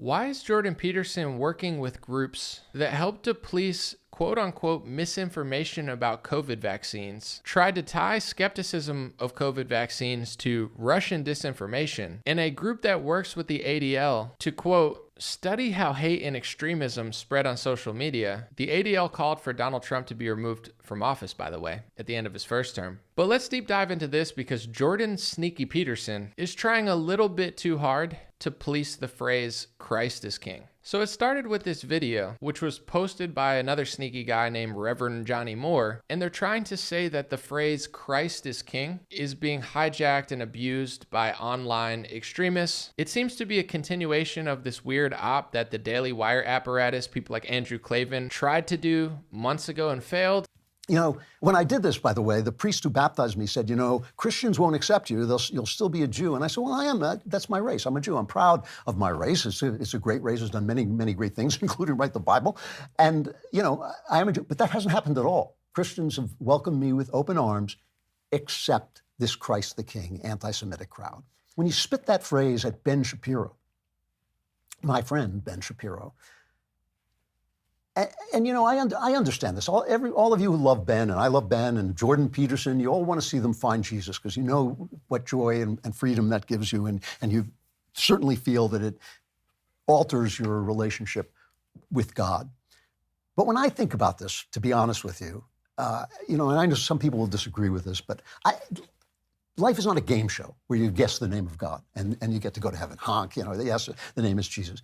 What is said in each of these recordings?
Why is Jordan Peterson working with groups that help to police quote-unquote misinformation about COVID vaccines, tried to tie skepticism of COVID vaccines to Russian disinformation, and a group that works with the ADL to, quote, study how hate and extremism spread on social media? The ADL called for Donald Trump to be removed from office, by the way, at the end of his first term. But let's deep dive into this because Jordan Sneaky Peterson is trying a little bit too hard to police the phrase Christ is King. So it started with this video, which was posted by another sneaky guy named Reverend Johnny Moore, and they're trying to say that the phrase Christ is King is being hijacked and abused by online extremists. It seems to be a continuation of this weird op that the Daily Wire apparatus, people like Andrew Klavan, tried to do months ago and failed. You know, when I did this, by the way, the priest who baptized me said, you know, Christians won't accept you. You'll still be a Jew. And I said, well, I am. That's my race. I'm a Jew. I'm proud of my race. It's a great race. It's done many, many great things, including write the Bible. And, you know, I am a Jew. But that hasn't happened at all. Christians have welcomed me with open arms, except this Christ the King anti-Semitic crowd. When you spit that phrase at Ben Shapiro, my friend Ben Shapiro, and you know, I understand this. All of you who love Ben, and I love Ben, and Jordan Peterson, you all want to see them find Jesus because you know what joy and freedom that gives you, and you certainly feel that it alters your relationship with God. But when I think about this, to be honest with you, you know, and I know some people will disagree with this, but life is not a game show where you guess the name of God and you get to go to heaven. Honk, you know, yes, the name is Jesus.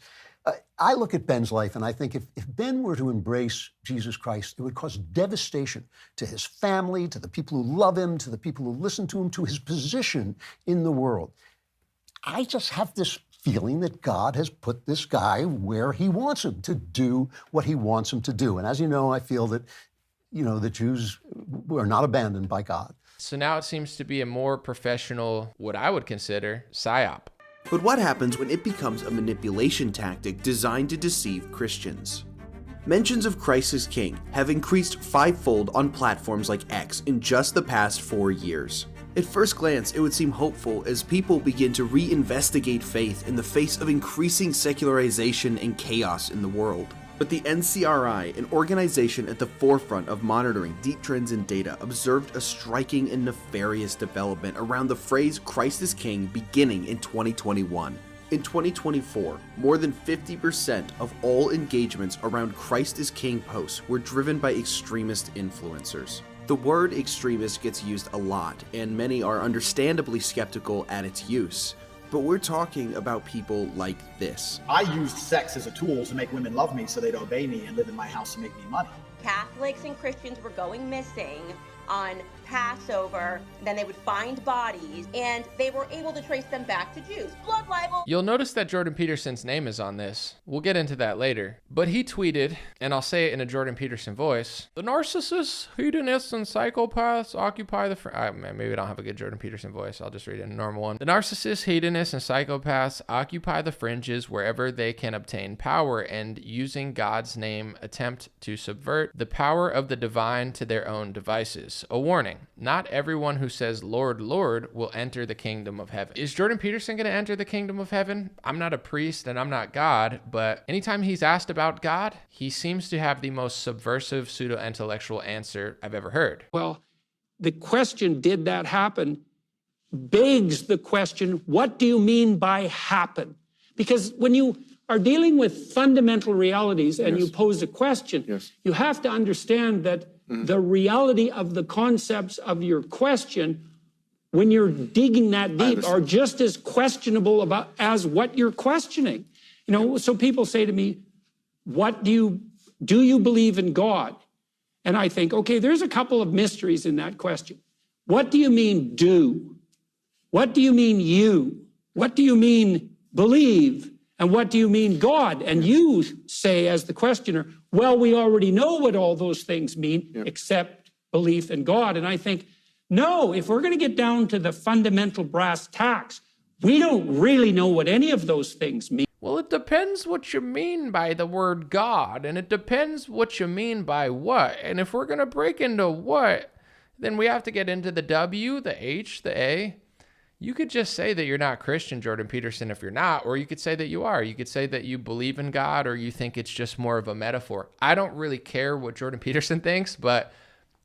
I look at Ben's life and I think if Ben were to embrace Jesus Christ, it would cause devastation to his family, to the people who love him, to the people who listen to him, to his position in the world. I just have this feeling that God has put this guy where he wants him to do what he wants him to do. And as you know, I feel that, you know, the Jews were not abandoned by God. So now it seems to be a more professional, what I would consider, psyop. But what happens when it becomes a manipulation tactic designed to deceive Christians? Mentions of Christ as King have increased fivefold on platforms like X in just the past 4 years. At first glance, it would seem hopeful as people begin to reinvestigate faith in the face of increasing secularization and chaos in the world. But the NCRI, an organization at the forefront of monitoring deep trends in data, observed a striking and nefarious development around the phrase Christ is King beginning in 2021. In 2024, more than 50% of all engagements around Christ is King posts were driven by extremist influencers. The word extremist gets used a lot, and many are understandably skeptical at its use. But we're talking about people like this. I used sex as a tool to make women love me so they'd obey me and live in my house to make me money. Catholics and Christians were going missing on Passover, then they would find bodies, and they were able to trace them back to Jews. Blood libel. You'll notice that Jordan Peterson's name is on this. We'll get into that later. But he tweeted, and I'll say it in a Jordan Peterson voice, "The narcissists, hedonists, and psychopaths occupy the..." maybe I don't have a good Jordan Peterson voice. I'll just read it in a normal one. "The narcissists, hedonists, and psychopaths occupy the fringes wherever they can obtain power, and using God's name attempt to subvert the power of the divine to their own devices. A warning. Not everyone who says, 'Lord, Lord,' will enter the kingdom of heaven." Is Jordan Peterson going to enter the kingdom of heaven? I'm not a priest and I'm not God, but anytime he's asked about God, he seems to have the most subversive pseudo-intellectual answer I've ever heard. Well, the question, did that happen, begs the question, what do you mean by happen? Because when you are dealing with fundamental realities and you pose a question, you have to understand that the reality of the concepts of your question, when you're digging that deep, are just as questionable as what you're questioning. You know, so people say to me, do you believe in God? And I think, okay, there's a couple of mysteries in that question. What do you mean do? What do you mean you? What do you mean believe? And what do you mean God? And you say as the questioner, well, we already know what all those things mean, except belief in God. And I think, no, if we're going to get down to the fundamental brass tacks, we don't really know what any of those things mean. Well, it depends what you mean by the word God, and it depends what you mean by what. And if we're going to break into what, then we have to get into the W, the H, the A. You could just say that you're not Christian, Jordan Peterson, if you're not, or you could say that you are. You could say that you believe in God, or you think it's just more of a metaphor. I don't really care what Jordan Peterson thinks, but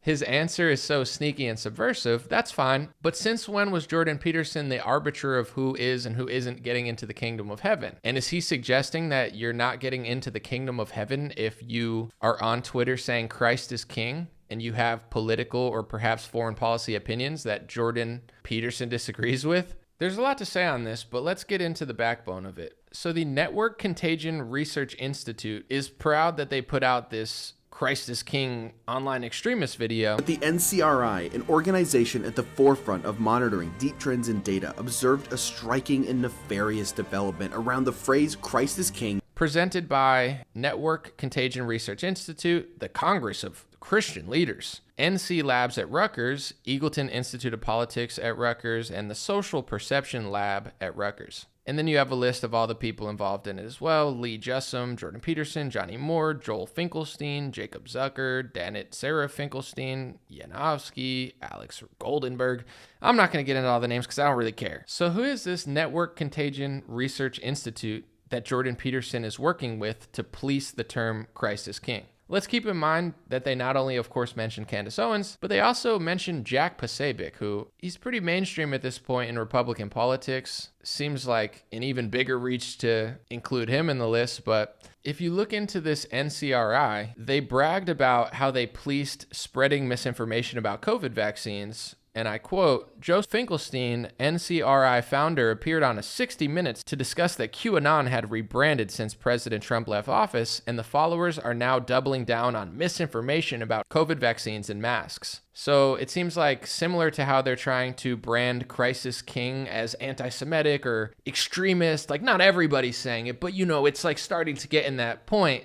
his answer is so sneaky and subversive, that's fine. But since when was Jordan Peterson the arbiter of who is and who isn't getting into the kingdom of heaven? And is he suggesting that you're not getting into the kingdom of heaven if you are on Twitter saying Christ is king and you have political or perhaps foreign policy opinions that Jordan Peterson disagrees with? There's a lot to say on this, but let's get into the backbone of it. So the Network Contagion Research Institute is proud that they put out this Christ is King online extremist video. The NCRI, an organization at the forefront of monitoring deep trends in data, observed a striking and nefarious development around the phrase Christ is King. Presented by Network Contagion Research Institute, the Congress of Christian Leaders, NC Labs at Rutgers, Eagleton Institute of Politics at Rutgers, and the Social Perception Lab at Rutgers. And then you have a list of all the people involved in it as well. Lee Jussum, Jordan Peterson, Johnny Moore, Joel Finkelstein, Jacob Zucker, Danit Sarah Finkelstein, Yanofsky, Alex Goldenberg. I'm not going to get into all the names because I don't really care. So who is this Network Contagion Research Institute that Jordan Peterson is working with to police the term Christ is King? Let's keep in mind that they not only, of course, mentioned Candace Owens, but they also mentioned Jack Posobiec, who he's pretty mainstream at this point in Republican politics. Seems like an even bigger reach to include him in the list, but if you look into this NCRI, they bragged about how they policed spreading misinformation about COVID vaccines. And I quote, Joe Finkelstein, NCRI founder, appeared on a 60 Minutes to discuss that QAnon had rebranded since President Trump left office, and the followers are now doubling down on misinformation about COVID vaccines and masks. So it seems like similar to how they're trying to brand Crisis King as anti-Semitic or extremist, like not everybody's saying it, but it's like starting to get in that point.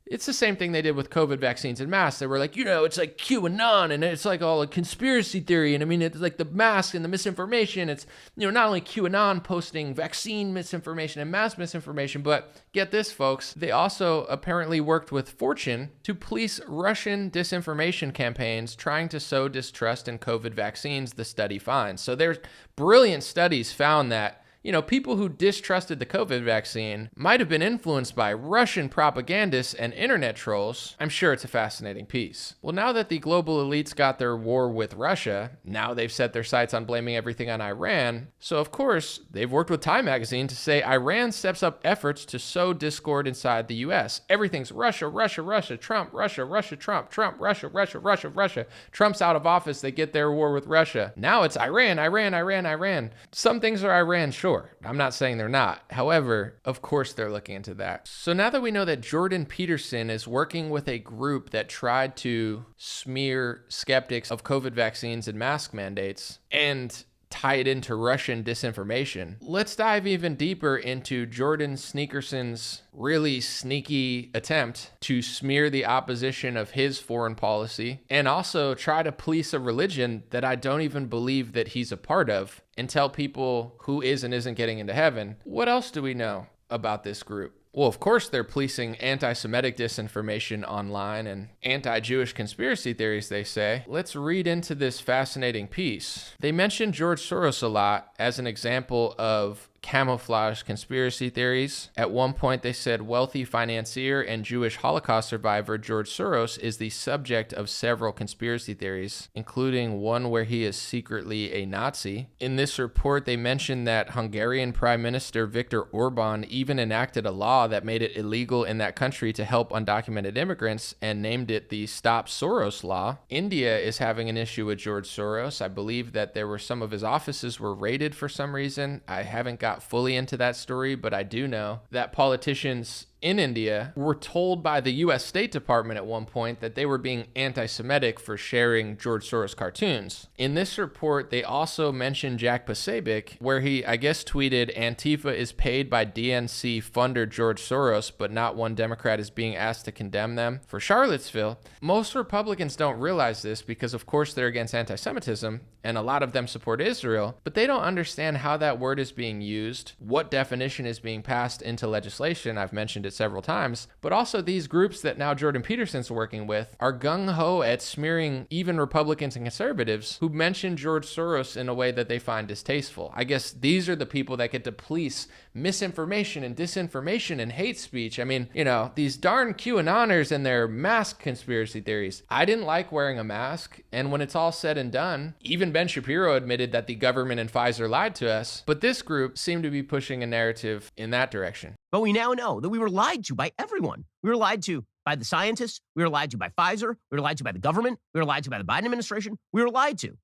It's the same thing they did with COVID vaccines and masks. They were like, it's like QAnon and it's like all a conspiracy theory. And I mean, it's like the mask and the misinformation. It's, not only QAnon posting vaccine misinformation and mask misinformation, but get this, folks, they also apparently worked with Fortune to police Russian disinformation campaigns trying to sow distrust in COVID vaccines, the study finds. So there's brilliant studies found that people who distrusted the COVID vaccine might have been influenced by Russian propagandists and internet trolls. I'm sure it's a fascinating piece. Well, now that the global elites got their war with Russia, now they've set their sights on blaming everything on Iran. So, of course, they've worked with Time magazine to say Iran steps up efforts to sow discord inside the U.S. Everything's Russia, Russia, Russia, Trump, Russia, Russia, Trump, Trump, Russia, Russia, Russia, Russia. Trump's out of office. They get their war with Russia. Now it's Iran, Iran, Iran, Iran. Some things are Iran, sure. I'm not saying they're not. However, of course they're looking into that. So now that we know that Jordan Peterson is working with a group that tried to smear skeptics of COVID vaccines and mask mandates and tie it into Russian disinformation, let's dive even deeper into Jordan Sneakerson's really sneaky attempt to smear the opposition of his foreign policy and also try to police a religion that I don't even believe that he's a part of and tell people who is and isn't getting into heaven. What else do we know about this group? Well, of course, they're policing anti-Semitic disinformation online and anti-Jewish conspiracy theories, they say. Let's read into this fascinating piece. They mention George Soros a lot as an example of camouflage conspiracy theories. At one point, they said wealthy financier and Jewish Holocaust survivor George Soros is the subject of several conspiracy theories, including one where he is secretly a Nazi. In this report, they mentioned that Hungarian Prime Minister Viktor Orban even enacted a law that made it illegal in that country to help undocumented immigrants and named it the Stop Soros Law. India is having an issue with George Soros. I believe that there were some of his offices were raided for some reason. I haven't got fully into that story, but I do know that politicians in India were told by the U.S. State Department at one point that they were being anti-Semitic for sharing George Soros cartoons. In this report, they also mentioned Jack Posobiec, where he, I guess, tweeted, Antifa is paid by DNC funder George Soros, but not one Democrat is being asked to condemn them for Charlottesville. Most Republicans don't realize this because, of course, they're against anti-Semitism, and a lot of them support Israel, but they don't understand how that word is being used, what definition is being passed into legislation. I've mentioned it it several times, but also these groups that now Jordan Peterson's working with are gung-ho at smearing even Republicans and conservatives who mention George Soros in a way that they find distasteful. I guess these are the people that get to police misinformation and disinformation and hate speech. I mean, these darn QAnoners and their mask conspiracy theories. I didn't like wearing a mask, and when it's all said and done, even Ben Shapiro admitted that the government and Pfizer lied to us, but this group seemed to be pushing a narrative in that direction. But we now know that we were lied to by everyone. We were lied to by the scientists. We were lied to by Pfizer. We were lied to by the government. We were lied to by the Biden administration. We were lied to.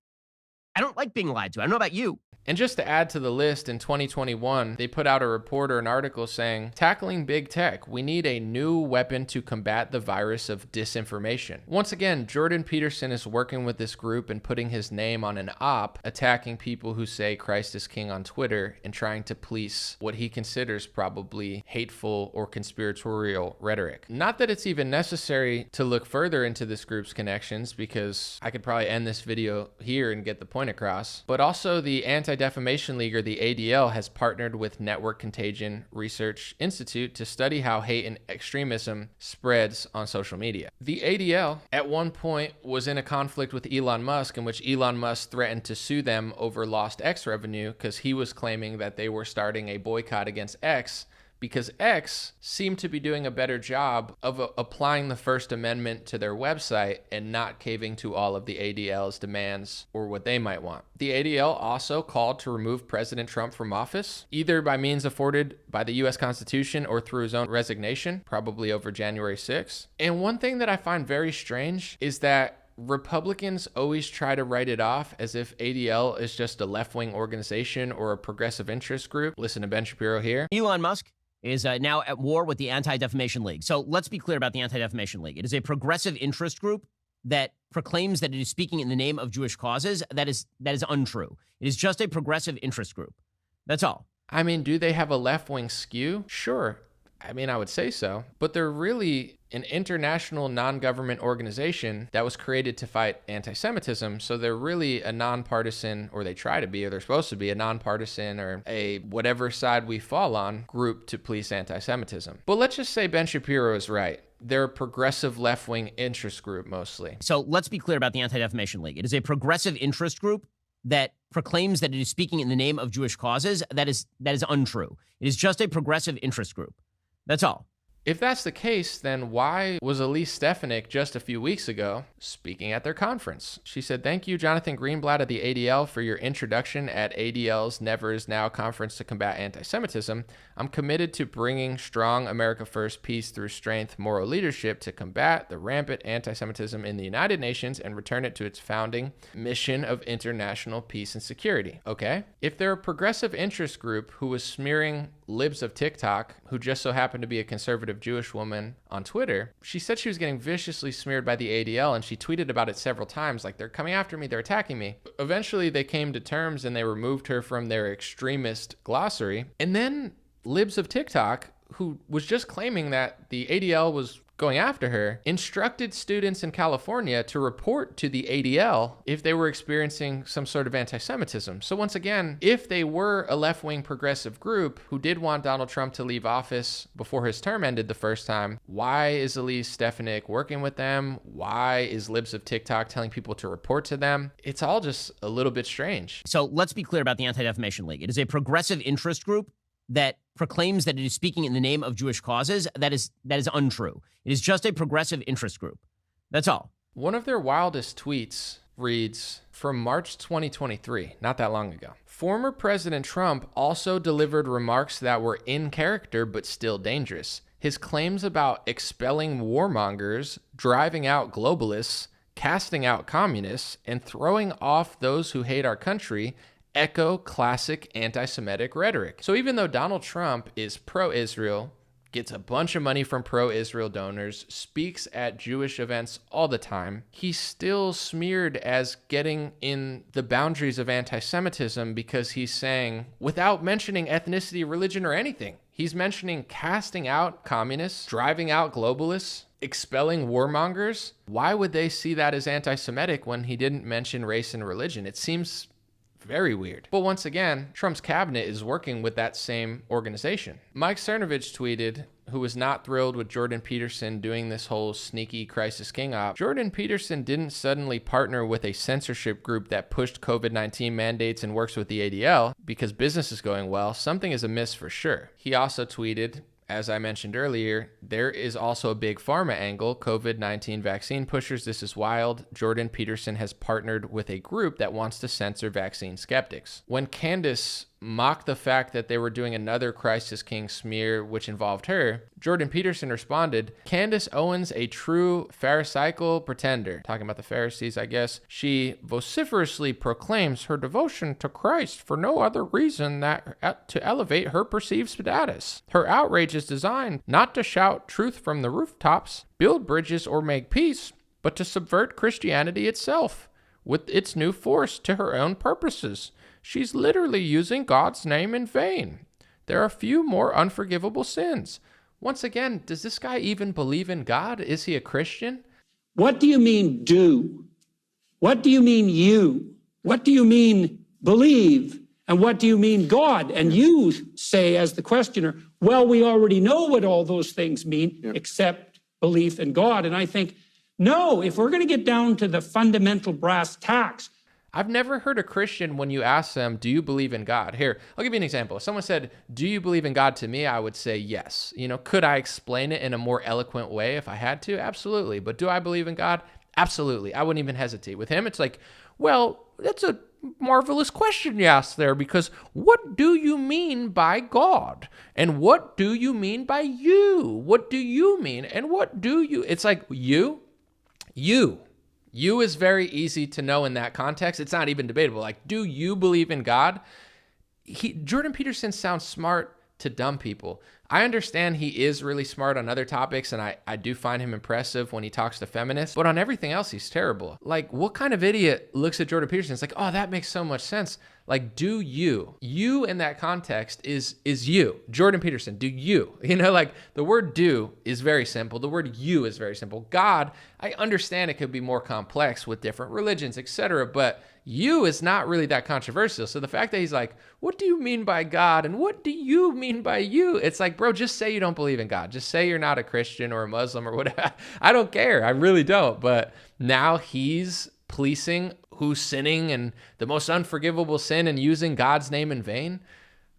I don't like being lied to. I don't know about you. And just to add to the list, in 2021, they put out a report or an article saying, tackling big tech, we need a new weapon to combat the virus of disinformation. Once again, Jordan Peterson is working with this group and putting his name on an op, attacking people who say Christ is king on Twitter and trying to police what he considers probably hateful or conspiratorial rhetoric. Not that it's even necessary to look further into this group's connections, because I could probably end this video here and get the point across, but also the Anti-Defamation League, or the ADL, has partnered with Network Contagion Research Institute to study how hate and extremism spreads on social media. The ADL at one point was in a conflict with Elon Musk, in which Elon Musk threatened to sue them over lost X revenue because he was claiming that they were starting a boycott against X because X seemed to be doing a better job of applying the First Amendment to their website and not caving to all of the ADL's demands or what they might want. The ADL also called to remove President Trump from office, either by means afforded by the U.S. Constitution or through his own resignation, probably over January 6th. And one thing that I find very strange is that Republicans always try to write it off as if ADL is just a left-wing organization or a progressive interest group. Listen to Ben Shapiro here. Elon Musk is now at war with the Anti-Defamation League. So let's be clear about the Anti-Defamation League. It is a progressive interest group that proclaims that it is speaking in the name of Jewish causes. That is untrue. It is just a progressive interest group. That's all. I mean, do they have a left-wing skew? Sure. I mean, I would say so. But they're really an international non-government organization that was created to fight anti-Semitism. So they're really a nonpartisan, or they try to be, or they're supposed to be a nonpartisan, or a whatever side we fall on group to police anti-Semitism. But let's just say Ben Shapiro is right. They're a progressive left-wing interest group mostly. So let's be clear about the Anti-Defamation League. It is a progressive interest group that proclaims that it is speaking in the name of Jewish causes. That is untrue. It is just a progressive interest group. That's all. If that's the case, then why was Elise Stefanik just a few weeks ago speaking at their conference? She said, "Thank you, Jonathan Greenblatt of the ADL, for your introduction at ADL's Never Is Now conference to combat anti-Semitism. I'm committed to bringing strong America First peace through strength, moral leadership to combat the rampant anti-Semitism in the United Nations and return it to its founding mission of international peace and security." Okay? If they're a progressive interest group who was smearing libs of TikTok, who just so happened to be a conservative Jewish woman on Twitter, she said she was getting viciously smeared by the ADL, and she tweeted about it several times, like, they're coming after me, they're attacking me. Eventually they came to terms and they removed her from their extremist glossary. And then libs of TikTok, who was just claiming that the ADL was going after her, instructed students in California to report to the ADL if they were experiencing some sort of anti-Semitism. So once again, if they were a left-wing progressive group who did want Donald Trump to leave office before his term ended the first time, why is Elise Stefanik working with them? Why is libs of TikTok telling people to report to them? It's all just a little bit strange. So let's be clear about the Anti-Defamation League. It is a progressive interest group that proclaims that it is speaking in the name of Jewish causes. That is untrue. It is just a progressive interest group. That's all. One of their wildest tweets reads, from March 2023, not that long ago. Former President Trump also delivered remarks that were in character but still dangerous. His claims about expelling warmongers, driving out globalists, casting out communists, and throwing off those who hate our country echo classic anti-Semitic rhetoric. So even though Donald Trump is pro-Israel, gets a bunch of money from pro-Israel donors, speaks at Jewish events all the time, he's still smeared as getting in the boundaries of anti-Semitism because he's saying, without mentioning ethnicity, religion, or anything, he's mentioning casting out communists, driving out globalists, expelling warmongers. Why would they see that as anti-Semitic when he didn't mention race and religion? It seems very weird. But once again, Trump's cabinet is working with that same organization. Mike Cernovich tweeted, who was not thrilled with Jordan Peterson doing this whole sneaky crisis king op, Jordan Peterson didn't suddenly partner with a censorship group that pushed COVID-19 mandates and works with the ADL because business is going well. Something is amiss for sure. He also tweeted, as I mentioned earlier, there is also a big pharma angle, COVID-19 vaccine pushers. This is wild. Jordan Peterson has partnered with a group that wants to censor vaccine skeptics. When Candace mocked the fact that they were doing another Crisis King smear, which involved her, Jordan Peterson responded, Candace Owens, a true pharisaical pretender. Talking about the Pharisees, I guess. She vociferously proclaims her devotion to Christ for no other reason than to elevate her perceived status. Her outrage is designed not to shout truth from the rooftops, build bridges, or make peace, but to subvert Christianity itself with its new force to her own purposes. She's literally using God's name in vain. There are few more unforgivable sins. Once again, does this guy even believe in God? Is he a Christian? What do you mean do? What do you mean you? What do you mean believe? And what do you mean God? And you say as the questioner, well, we already know what all those things mean, except belief in God. And I think, no, if we're going to get down to the fundamental brass tacks, I've never heard a Christian, when you ask them, do you believe in God? Here, I'll give you an example. If someone said, do you believe in God to me? I would say yes. Could I explain it in a more eloquent way if I had to? Absolutely. But do I believe in God? Absolutely. I wouldn't even hesitate. With him, it's like, well, that's a marvelous question you asked there, because what do you mean by God? And what do you mean by you? What do you mean? And what do you? It's like you. You is very easy to know in that context. It's not even debatable. Like, do you believe in God? Jordan Peterson sounds smart to dumb people. I understand he is really smart on other topics, and I do find him impressive when he talks to feminists, but on everything else, he's terrible. Like, what kind of idiot looks at Jordan Peterson? It's like, oh, that makes so much sense. Like, do you in that context is you, Jordan Peterson, do you, like the word do is very simple. The word you is very simple. God, I understand it could be more complex with different religions, etc., but you is not really that controversial. So the fact that he's like, what do you mean by God? And what do you mean by you? It's like, bro, just say you don't believe in God. Just say you're not a Christian or a Muslim or whatever. I don't care. I really don't. But now he's policing who's sinning and the most unforgivable sin and using God's name in vain.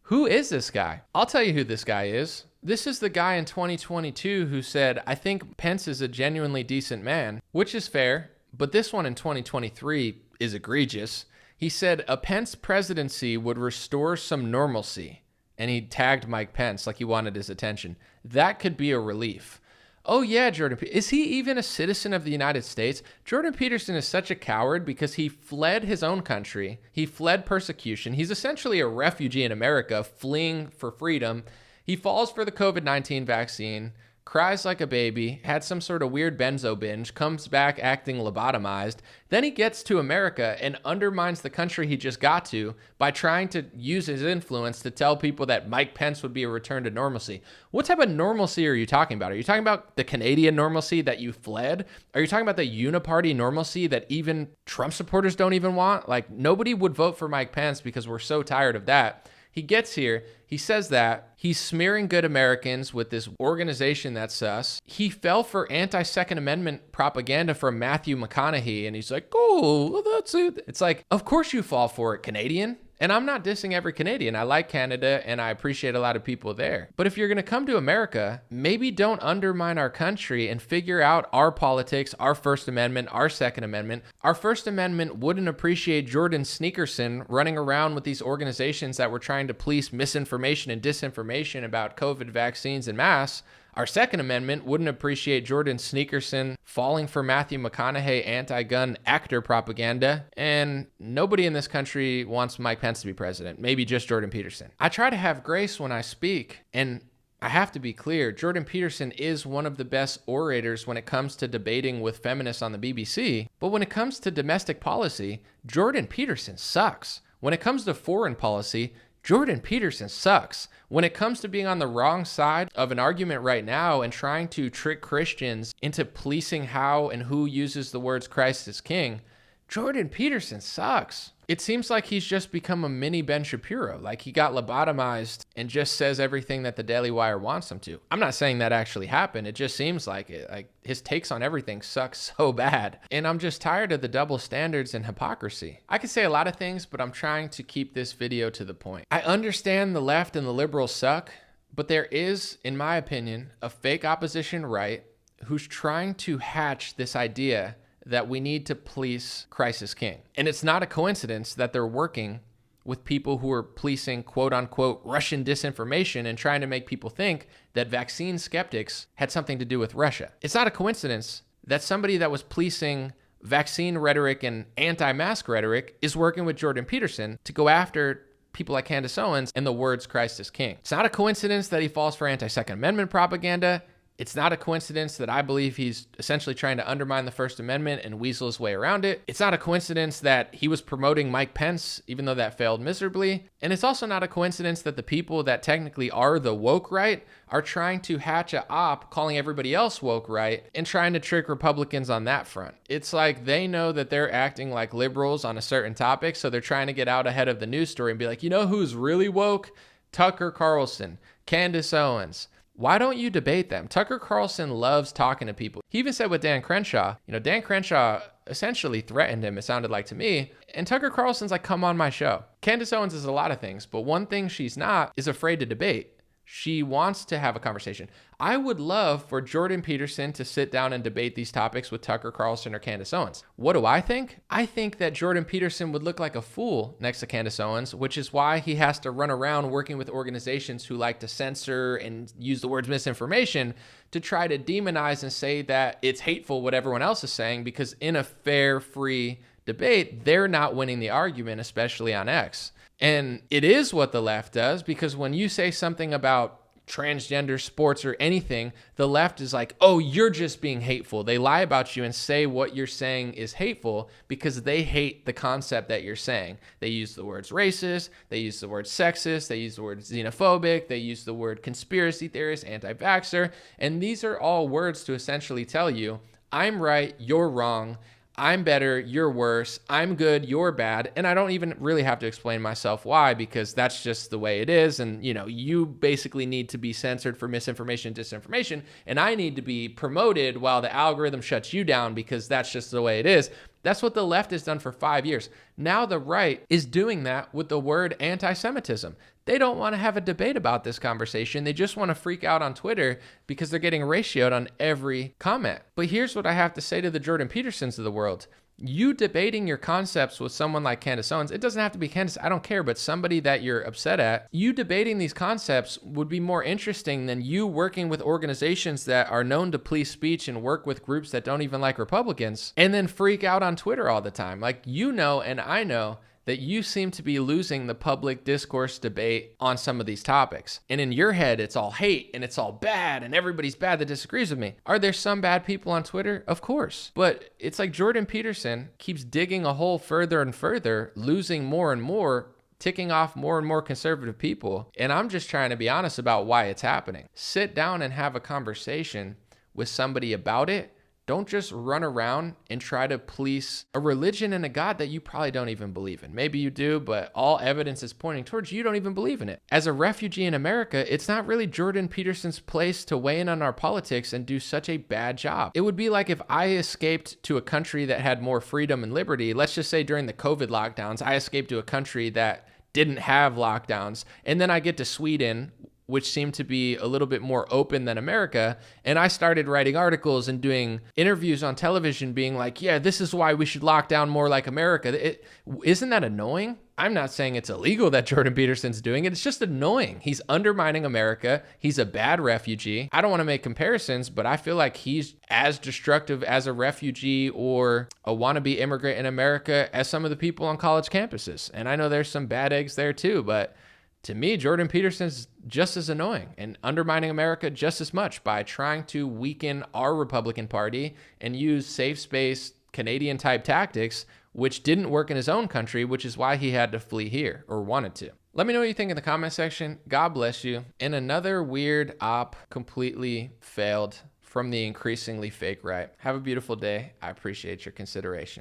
Who is this guy? I'll tell you who this guy is. This is the guy in 2022 who said, I think Pence is a genuinely decent man, which is fair. But this one in 2023 is egregious. He said a Pence presidency would restore some normalcy. And he tagged Mike Pence like he wanted his attention. That could be a relief. Oh yeah, Jordan. Is he even a citizen of the United States? Jordan Peterson is such a coward because he fled his own country. He fled persecution. He's essentially a refugee in America fleeing for freedom. He falls for the COVID-19 vaccine, cries like a baby, had some sort of weird benzo binge, comes back acting lobotomized. Then he gets to America and undermines the country he just got to by trying to use his influence to tell people that Mike Pence would be a return to normalcy. What type of normalcy are you talking about? Are you talking about the Canadian normalcy that you fled? Are you talking about the uniparty normalcy that even Trump supporters don't even want? Like, nobody would vote for Mike Pence because we're so tired of that. He gets here, he says that, he's smearing good Americans with this organization that's sus. He fell for anti-Second Amendment propaganda from Matthew McConaughey, and he's like, oh, that's it. It's like, of course you fall for it, Canadian. And I'm not dissing every Canadian. I like Canada, and I appreciate a lot of people there. But if you're going to come to America, maybe don't undermine our country and figure out our politics, our First Amendment, our Second Amendment. Our First Amendment wouldn't appreciate Jordan Sneakerson running around with these organizations that were trying to police misinformation and disinformation about COVID vaccines and masks. Our Second Amendment wouldn't appreciate Jordan Sneakerson falling for Matthew McConaughey anti-gun actor propaganda. And nobody in this country wants Mike Pence to be president. Maybe just Jordan Peterson. I try to have grace when I speak, and I have to be clear. Jordan Peterson is one of the best orators when it comes to debating with feminists on the BBC. But when it comes to domestic policy, Jordan Peterson sucks. When it comes to foreign policy, Jordan Peterson sucks. When it comes to being on the wrong side of an argument right now and trying to trick Christians into policing how and who uses the words Christ is King, Jordan Peterson sucks. It seems like he's just become a mini Ben Shapiro. Like he got lobotomized and just says everything that the Daily Wire wants him to. I'm not saying that actually happened. It just seems like it. Like his takes on everything suck so bad. And I'm just tired of the double standards and hypocrisy. I could say a lot of things, but I'm trying to keep this video to the point. I understand the left and the liberals suck, but there is, in my opinion, a fake opposition right who's trying to hatch this idea that we need to police Christ as King. And it's not a coincidence that they're working with people who are policing quote unquote Russian disinformation and trying to make people think that vaccine skeptics had something to do with Russia. It's not a coincidence that somebody that was policing vaccine rhetoric and anti-mask rhetoric is working with Jordan Peterson to go after people like Candace Owens and the words Christ is King. It's not a coincidence that he falls for anti-Second Amendment propaganda. It's not a coincidence that I believe he's essentially trying to undermine the First Amendment and weasel his way around it. It's not a coincidence that he was promoting Mike Pence, even though that failed miserably. And it's also not a coincidence that the people that technically are the woke right are trying to hatch a op calling everybody else woke right and trying to trick Republicans on that front. It's like they know that they're acting like liberals on a certain topic, so they're trying to get out ahead of the news story and be like, you know who's really woke? Tucker Carlson, Candace Owens. Why don't you debate them? Tucker Carlson loves talking to people. He even said with Dan Crenshaw, Dan Crenshaw essentially threatened him, it sounded like to me. And Tucker Carlson's like, come on my show. Candace Owens is a lot of things, but one thing she's not is afraid to debate. She wants to have a conversation. I would love for Jordan Peterson to sit down and debate these topics with Tucker Carlson or Candace Owens. What do I think? I think that Jordan Peterson would look like a fool next to Candace Owens, which is why he has to run around working with organizations who like to censor and use the words misinformation to try to demonize and say that it's hateful what everyone else is saying, because in a fair, free debate, they're not winning the argument, especially on X. And it is what the left does, because when you say something about transgender sports or anything, the left is like, oh, you're just being hateful. They lie about you and say what you're saying is hateful because they hate the concept that you're saying. They use the words racist, they use the word sexist, they use the word xenophobic, they use the word conspiracy theorist, anti-vaxxer, and these are all words to essentially tell you, I'm right, you're wrong. I'm better, you're worse, I'm good, you're bad, and I don't even really have to explain myself why, because that's just the way it is, and you basically need to be censored for misinformation, disinformation, and I need to be promoted while the algorithm shuts you down because that's just the way it is. That's what the left has done for 5 years. Now the right is doing that with the word anti-Semitism. They don't want to have a debate about this conversation. They just want to freak out on Twitter because they're getting ratioed on every comment. But here's what I have to say to the Jordan Petersons of the world. You debating your concepts with someone like Candace Owens, it doesn't have to be Candace, I don't care, but somebody that you're upset at, you debating these concepts would be more interesting than you working with organizations that are known to police speech and work with groups that don't even like Republicans and then freak out on Twitter all the time. Like, and I know that you seem to be losing the public discourse debate on some of these topics. And in your head, it's all hate and it's all bad and everybody's bad that disagrees with me. Are there some bad people on Twitter? Of course. But it's like Jordan Peterson keeps digging a hole further and further, losing more and more, ticking off more and more conservative people. And I'm just trying to be honest about why it's happening. Sit down and have a conversation with somebody about it. Don't just run around and try to police a religion and a God that you probably don't even believe in. Maybe you do, but all evidence is pointing towards you don't even believe in it. As a refugee in America, it's not really Jordan Peterson's place to weigh in on our politics and do such a bad job. It would be like if I escaped to a country that had more freedom and liberty. Let's just say during the COVID lockdowns, I escaped to a country that didn't have lockdowns, and then I get to Sweden, which seemed to be a little bit more open than America. And I started writing articles and doing interviews on television being like, yeah, this is why we should lock down more like America. Isn't that annoying? I'm not saying it's illegal that Jordan Peterson's doing it. It's just annoying. He's undermining America. He's a bad refugee. I don't want to make comparisons, but I feel like he's as destructive as a refugee or a wannabe immigrant in America as some of the people on college campuses. And I know there's some bad eggs there too, but to me, Jordan Peterson's just as annoying and undermining America just as much by trying to weaken our Republican Party and use safe space Canadian type tactics, which didn't work in his own country, which is why he had to flee here or wanted to. Let me know what you think in the comment section. God bless you. And another weird op completely failed from the increasingly fake right. Have a beautiful day. I appreciate your consideration.